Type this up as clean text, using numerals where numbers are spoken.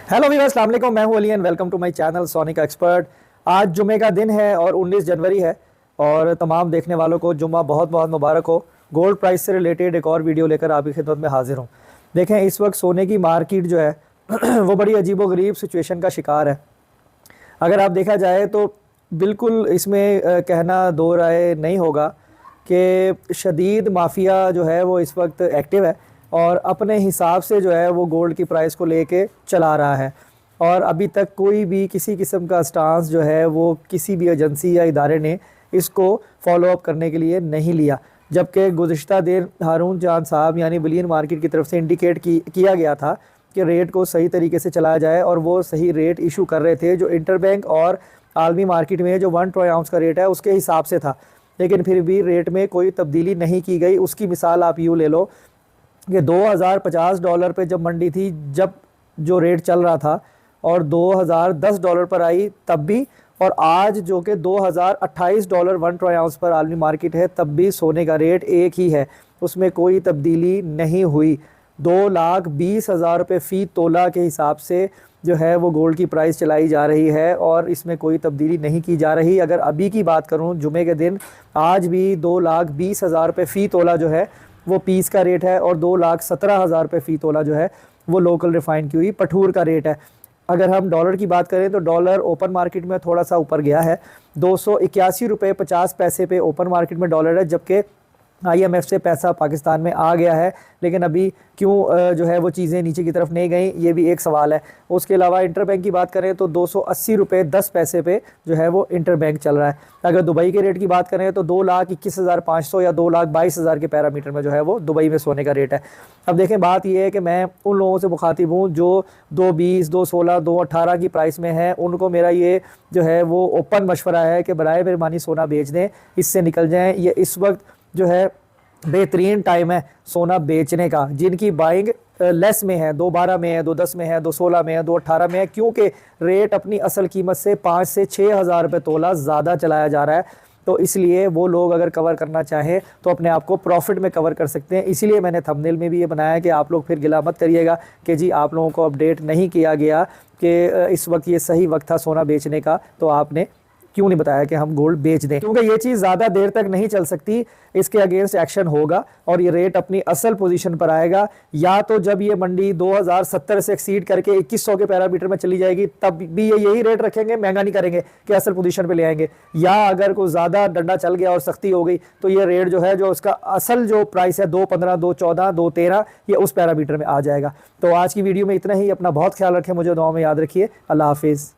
Hello viewers, अस्सलाम वालेकुम। मैं हूं Ali and welcome to my channel Sonic Expert. आज जुमे का दिन है और 19 जनवरी है और तमाम देखने वालों को जुम्मा बहुत बहुत मुबारक हो। गोल्ड प्राइस से रिलेटेड एक और वीडियो लेकर आपकी खिदमत में हाजिर हूं। देखें, इस वक्त सोने की मार्केट जो है वो बड़ी अजीबोगरीब सिचुएशन का शिकार है। अगर आप देखा जाए तो बिल्कुल इसमें कहना दो राय नहीं होगा कि शदीद माफिया जो है वो इस वक्त एक्टिव है और अपने हिसाब से जो है वो गोल्ड की प्राइस को लेके चला रहा है। और अभी तक कोई भी किसी किस्म का स्टांस जो है वो किसी भी एजेंसी या इदारे ने इसको फॉलो अप करने के लिए नहीं लिया। जबकि गुज़िश्ता दिन हारून जान साहब यानी बुलियन मार्केट की तरफ से इंडिकेट किया गया था कि रेट को सही तरीके से चलाया जाए और वो सही रेट इशू कर रहे थे जो इंटरबैंक और आलमी मार्केट में जो 1 ट्रोय आउंस का रेट है उसके हिसाब से था। लेकिन फिर भी रेट में कोई तब्दीली नहीं की गई। उसकी मिसाल आप यूँ ले लो कि $2050 पे जब मंडी थी, जब जो रेट चल रहा था, और $2010 पर आई तब भी, और आज जो कि $2028 1 ट्रोय आउंस पर आलमी मार्केट है तब भी सोने का रेट एक ही है, उसमें कोई तब्दीली नहीं हुई। 2,20,000 रुपये फ़ी तोला के हिसाब से जो है वो गोल्ड की प्राइस चलाई जा रही है और इसमें कोई तब्दीली नहीं की जा रही। अगर अभी की बात करूं जुमे के दिन, आज भी 2,20,000 रुपये फ़ी तोला जो है वो पीस का रेट है और 2,17,000 रुपये फ़ी तोला जो है वो लोकल रिफाइंड की हुई पठूर का रेट है। अगर हम डॉलर की बात करें तो डॉलर ओपन मार्केट में थोड़ा सा ऊपर गया है, 281 रुपये 50 पैसे पे ओपन मार्केट में डॉलर है, जबकि IMF से पैसा पाकिस्तान में आ गया है। लेकिन अभी क्यों जो है वो चीज़ें नीचे की तरफ नहीं गई, ये भी एक सवाल है। उसके अलावा इंटरबैंक की बात करें तो 280 रुपये 10 पैसे पे जो है वो इंटरबैंक चल रहा है। अगर दुबई के रेट की बात करें तो 2,21,500 या 2,22,000 के पैरामीटर में जो है वो दुबई में सोने का रेट है। अब देखें, बात यह है कि मैं उन लोगों से मुखातिब हूँ जो 2,20, 2,16, 2,18 की प्राइस में है। उनको मेरा ये जो है वो ओपन मशवरा है कि बराए मेहरबानी सोना बेच दें, इससे निकल जाएँ। ये इस वक्त जो है बेहतरीन टाइम है सोना बेचने का। जिनकी बाइंग लेस में है, 2,12 में है, 2,10 में है, 2,16 में है, 2,18 में है, क्योंकि रेट अपनी असल कीमत से 5 से 6 हज़ार रुपये तोला ज़्यादा चलाया जा रहा है। तो इसलिए वो लोग अगर कवर करना चाहें तो अपने आप को प्रॉफिट में कवर कर सकते हैं। इसीलिए मैंने थंबनेल में भी ये बनाया कि आप लोग फिर गिला मत करिएगा कि जी आप लोगों को अपडेट नहीं किया गया कि इस वक्त ये सही वक्त था सोना बेचने का, तो आपने क्यों नहीं बताया कि हम गोल्ड बेच दें। क्योंकि ये चीज़ ज़्यादा देर तक नहीं चल सकती, इसके अगेंस्ट एक्शन होगा और ये रेट अपनी असल पोजीशन पर आएगा। या तो जब ये मंडी 2,070 से एक्सीड करके 2,100 के पैरामीटर में चली जाएगी तब भी ये यही रेट रखेंगे, महंगा नहीं करेंगे कि असल पोजीशन पे ले आएंगे। या अगर कोई ज़्यादा डंडा चल गया और सख्ती हो गई तो ये रेट जो है, जो उसका असल जो प्राइस है 2,15, 2,14, 2,13, ये उस पैरामीटर में आ जाएगा। तो आज की वीडियो में इतना ही। अपना बहुत ख्याल रखें, मुझे दुआ में याद रखिए। अल्लाह हाफिज़।